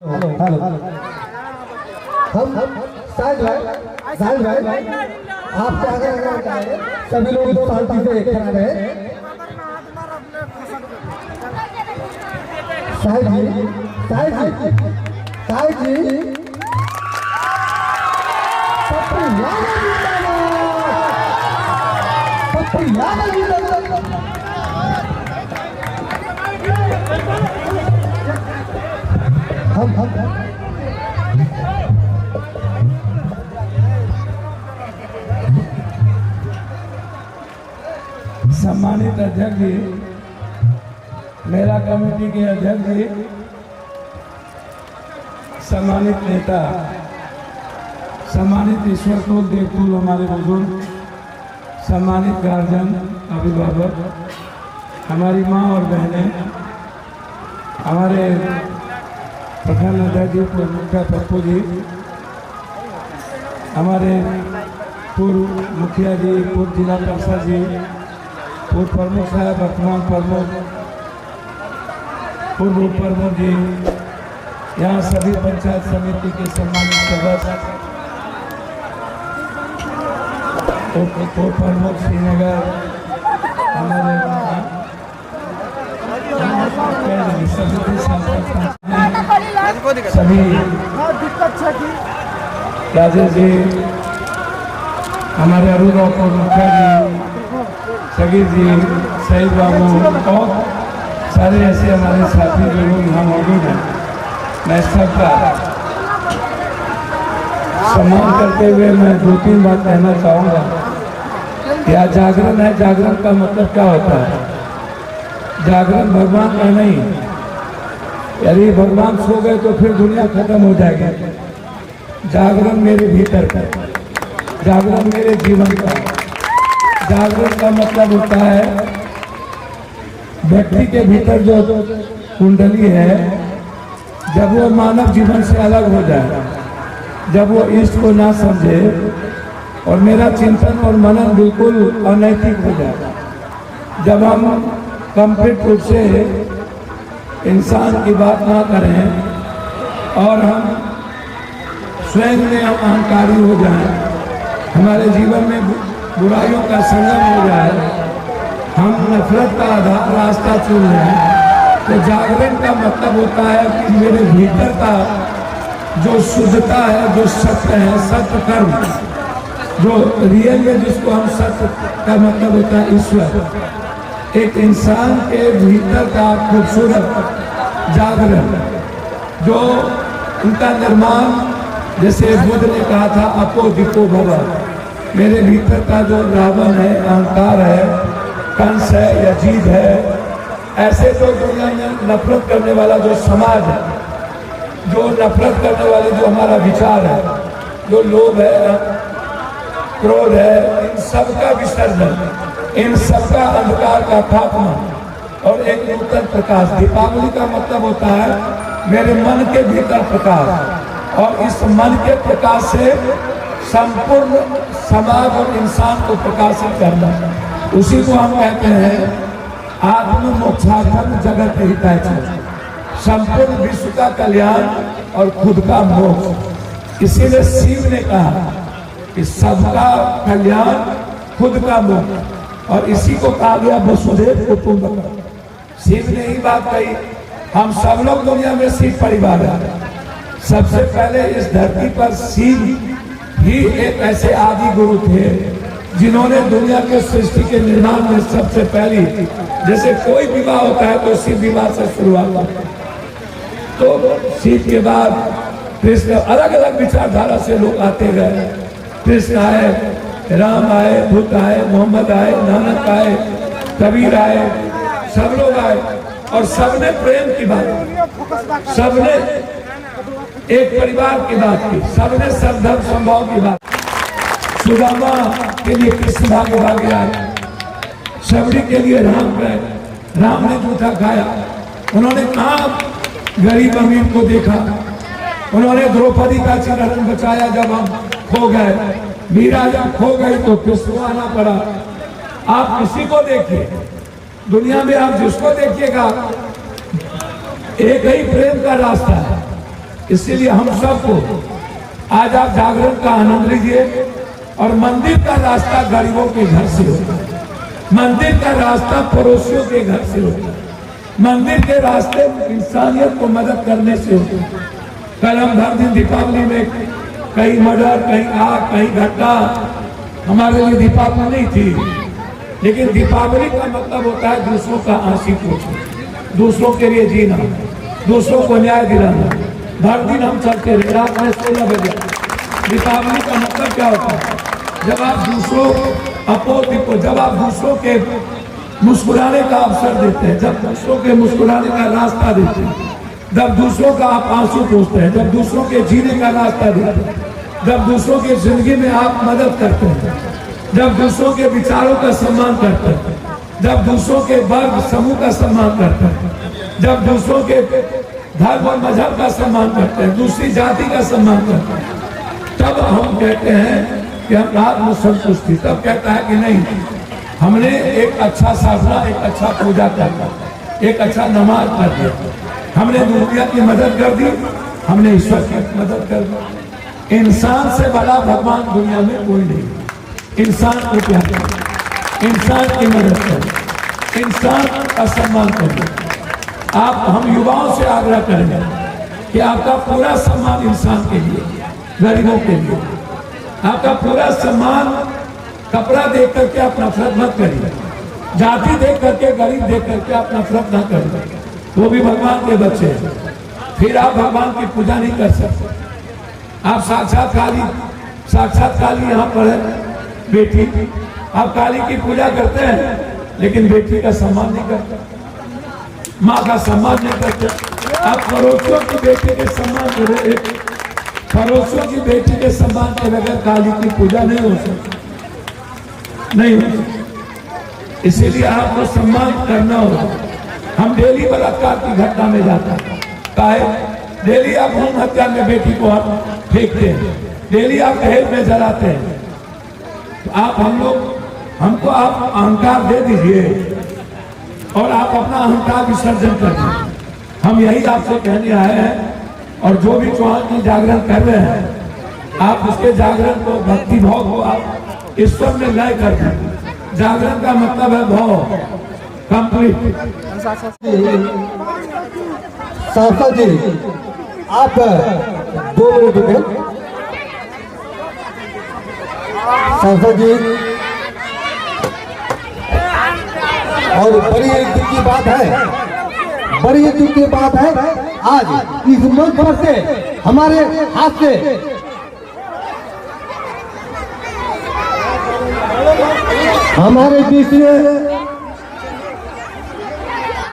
Hello hello हम साहिल भाई आप क्या करना है? सभी लोग शांति से खड़ा रहे। साहिल जी हम सम्मानित अध्यक्ष जी, मेरा कमेटी के अध्यक्ष जी, सम्मानित नेता, सम्मानित ईश्वर को देवकुल हमारे बुजुर्ग, सम्मानित गार्जियन, अभिभावक, हमारी माँ और बहनें, हमारे प्रधान अध्यक्ष जी पूर्व मुखिया पप्पू जी, हमारे पूर्व मुखिया जी, पूर्व जिला परिषद जी, पूर्व प्रमुख साहब, वर्तमान प्रमुख, पूर्व उप प्रमुख जी, यहाँ सभी पंचायत समिति के सम्मानित सदस्य, उप प्रमुख श्रीनगर, हमारे सभी राजेश जी, हमारे अरुण और मुखिया जी, सगीर जी, शहीद बाबू और सारे ऐसे हमारे साथी जो लोग यहाँ मौजूद हैं, मैं सबका सम्मान करते हुए मैं 2-3 बात कहना चाहूँगा। यह जागरण है, जागरण का मतलब क्या होता है? जागरण भगवान का नहीं, यदि भगवान सो गए तो फिर दुनिया खत्म हो जाएगी। जागरण मेरे भीतर का, जागरण मेरे जीवन का। जागरण का मतलब होता है व्यक्ति के भीतर जो कुंडली है, जब वो मानव जीवन से अलग हो जाए, जब वो इष्ट को ना समझे और मेरा चिंतन और मनन बिल्कुल अनैतिक हो जाए, जब हम कंप्लीट रूप से इंसान की बात ना करें और हम स्वयं में अहंकारी हो जाएं, हमारे जीवन में बुराइयों का संगम हो जाए, हम नफरत का आधार रास्ता चुन लें, तो जागरण का मतलब होता है कि मेरे भीतर का जो शुद्धता है, जो सत्य है, सत्य कर्म, जो रियल में जिसको हम सत्य का मतलब होता है ईश्वर, एक इंसान के भीतर का खूबसूरत जागरण, जो उनका निर्माण, जैसे बुद्ध ने कहा था अपो दीपो भव, मेरे भीतर का जो रावण है, अहंकार है, कंस है या जीद है, ऐसे जो दुनिया में नफरत करने वाला जो समाज है, जो नफरत करने वाले जो हमारा विचार है, जो लोभ है, क्रोध है, इन सबका विसर्जन, इन सबका अंधकार का खात्मा और एक नूतन प्रकाश। दीपावली का मतलब होता है मेरे मन के भीतर प्रकाश, और इस मन के प्रकाश से संपूर्ण समाज और इंसान को प्रकाशित करना, उसी को हम कहते हैं आत्म मोक्षार्थम जगत हिताय, संपूर्ण विश्व का कल्याण और खुद का मोक्ष। इसीलिए शिव ने कहा कि सबका कल्याण, खुद का मोक्ष, और इसी को कहा गया वसुधैव कुटुंबकम। शिव ने ही बात कही, हम सब लोग दुनिया में शिव परिवार है। सबसे पहले इस धरती पर शिव ही एक ऐसे आदि गुरु थे जिन्होंने दुनिया के सृष्टि के निर्माण में सबसे पहली, जैसे कोई विवाह होता है तो शिव विवाह से शुरुआत होती है, तो शिव के बाद कृष्ण, अलग अलग विचारधारा से लोग आते गए। कृष्ण आए, राम आए, बुद्ध आए, मोहम्मद आए, नानक आए, कबीर आए, सब लोग आए और सबने प्रेम की बात की, सबने एक परिवार की बात की, सबने सर्वधर्म संभाव की बात। सुदामा के लिए कृष्ण भाग्य आए, शबरी के लिए राम गए, राम ने जूठा खाया, उन्होंने कहा गरीब अमीर को देखा, उन्होंने द्रौपदी का चिरहरण बचाया जब हम खो गए, मीरा जब खो गई तो किसको आना पड़ा। आप किसी को देखिए, दुनिया में आप जिसको देखिएगा एक ही प्रेम का रास्ता है, इसीलिए हम सबको आज आप जागरण का आनंद लीजिए। और मंदिर का रास्ता गरीबों के घर से होता है, मंदिर का रास्ता पड़ोसियों के घर से होता है, मंदिर के रास्ते इंसानियत को मदद करने से होता है। कल हम हर दिन दीपावली में कहीं मर्डर, कहीं आग, कहीं घटना, हमारे लिए दीपावली नहीं थी, लेकिन दीपावली का मतलब होता है दूसरों का आंसी पोछना, दूसरों के लिए जीना, दूसरों को न्याय दिलाना। हर दिन हम चलते रहे, रात में 16 बजे। दीपावली का मतलब क्या होता है? जब आप दूसरों जब आप दूसरों के मुस्कुराने का अवसर देते हैं, जब दूसरों के मुस्कुराने का रास्ता देते हैं, जब दूसरों का आप आंसू पोंछते हैं, जब दूसरों के जीने का रास्ता देते हैं, जब दूसरों की जिंदगी में आप मदद करते हैं, जब दूसरों के विचारों का सम्मान करते हैं, जब दूसरों के वर्ग समूह का सम्मान करते हैं, जब दूसरों के धर्म और मजहब का सम्मान करते हैं, दूसरी जाति का सम्मान करते हैं, तब हम कहते हैं कि हम आत्मसंतुष्टि। तब कहता है कि नहीं, हमने एक अच्छा साधना, एक अच्छा पूजा कर दिया, एक अच्छा नमाज कर दिया, हमने दुनिया की मदद कर दी, हमने ईश्वर की मदद कर दी। इंसान से बड़ा भगवान दुनिया में कोई नहीं। इंसान को प्यार करें, इंसान की मदद करें, इंसान का सम्मान करें। आप हम युवाओं से आग्रह करेंगे कि आपका पूरा सम्मान इंसान के लिए, गरीबों के लिए, आपका पूरा सम्मान कपड़ा देख करके आप नफरत मत करिए, जाति देख करके, गरीब देख करके आप नफरत ना करिए, वो भी भगवान के बच्चे हैं। फिर आप भगवान की पूजा नहीं कर सकते। आप साक्षात काली यहाँ पर है बेटी, आप काली की पूजा करते हैं, लेकिन बेटी का सम्मान नहीं करते, माँ का सम्मान नहीं करते। आप पड़ोसियों की बेटी के सम्मान करें, पड़ोसियों की बेटी के सम्मान के बगैर काली की पूजा नहीं हो सकती, नहीं हो सकती। इसीलिए आपको सम्मान करना होगा। हम डेली बलात्कार की घटना में जाता है, डेली आप भ्रूण हत्या में बेटी को आप फेंकते हैं, डेली आप दहेज में जलाते हैं। तो आप हमको आप अहंकार दे दीजिए और आप अपना अहंकार विसर्जन कर दीजिए। हम यही आपसे कहने आए हैं। और जो भी चौहान की जागरण कर रहे हैं, आप उसके जागरण को, भक्ति भाव को आप ईश्वर में लय कर दें। जागरण का मतलब है भाव कंप्लीट। सांसद जी, आप 2 मिनट रुके। सांसद जी, और बड़ी दुख की बात है, बड़ी दुख की बात है, आज इस मंच पर से हमारे हाथ से हमारे बीच में